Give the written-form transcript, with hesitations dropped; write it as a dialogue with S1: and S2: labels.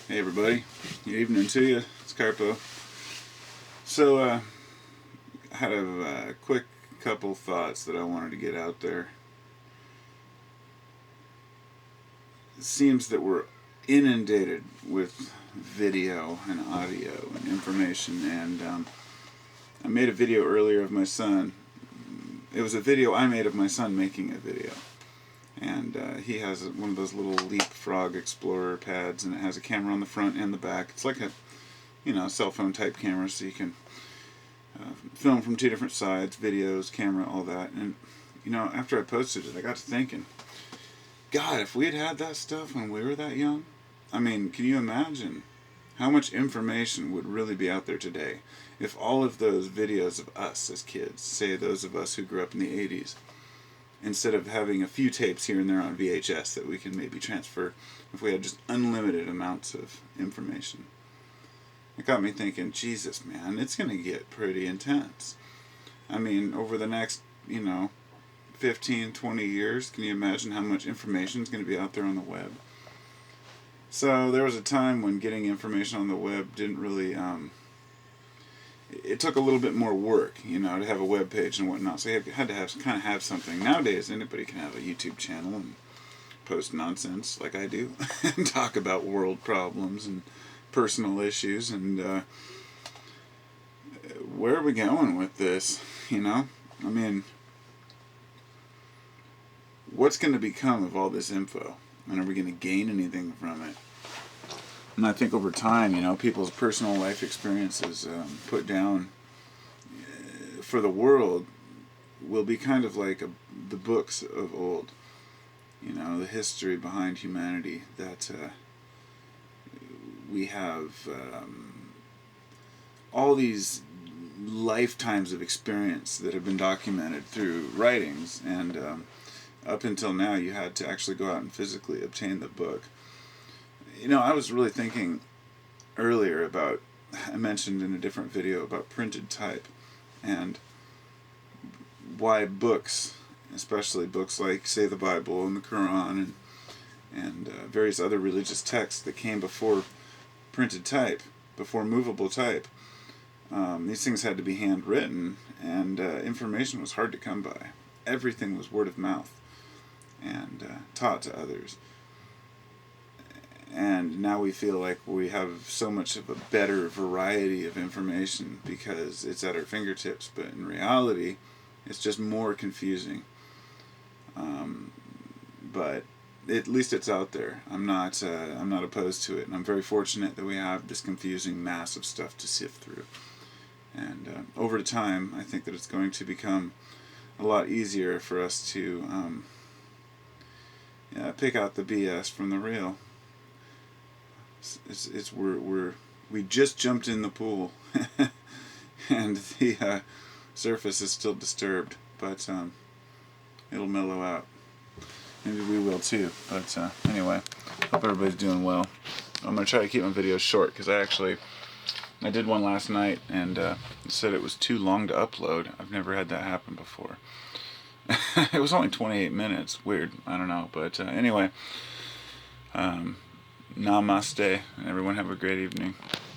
S1: Hey everybody, good evening to you. It's Carpo. So, I had a quick couple thoughts that I wanted to get out there. It seems that we're inundated with video and audio and information, and I made a video earlier of my son. It was a video I made of my son making a video. And he has one of those little Leapfrog Explorer pads, and it has a camera on the front and the back. It's like a, cell phone type camera, so you can film from two different sides, videos, camera, all that. And, after I posted it, I got to thinking, God, if we had had that stuff when we were that young, I mean, can you imagine how much information would really be out there today if all of those videos of us as kids, say those of us who grew up in the 80s, instead of having a few tapes here and there on VHS that we can maybe transfer, if we had just unlimited amounts of information. It got me thinking, Jesus, man, it's going to get pretty intense. I mean, over the next, 15, 20 years, can you imagine how much information is going to be out there on the web? So there was a time when getting information on the web didn't really... it took a little bit more work, to have a web page and whatnot. So you had to have something. Nowadays, anybody can have a YouTube channel and post nonsense like I do, and talk about world problems and personal issues. And where are we going with this? I mean, what's going to become of all this info? And are we going to gain anything from it? And I think over time, people's personal life experiences put down for the world will be kind of like the books of old. The history behind humanity, that we have all these lifetimes of experience that have been documented through writings. And up until now, you had to actually go out and physically obtain the book. I was really thinking earlier about, I mentioned in a different video about printed type, and why books, especially books like, say, the Bible and the Quran and various other religious texts that came before printed type, before movable type, these things had to be handwritten, and information was hard to come by. Everything was word of mouth and taught to others. And now we feel like we have so much of a better variety of information because it's at our fingertips. But in reality, it's just more confusing. But at least it's out there. I'm not opposed to it, and I'm very fortunate that we have this confusing mass of stuff to sift through. And over time, I think that it's going to become a lot easier for us to pick out the BS from the real. We just jumped in the pool, and the surface is still disturbed, but it'll mellow out. Maybe we will too. But anyway, hope everybody's doing well. I'm gonna try to keep my videos short because I did one last night and it said it was too long to upload. I've never had that happen before. It was only 28 minutes. Weird. I don't know, but anyway. Namaste, and everyone have a great evening.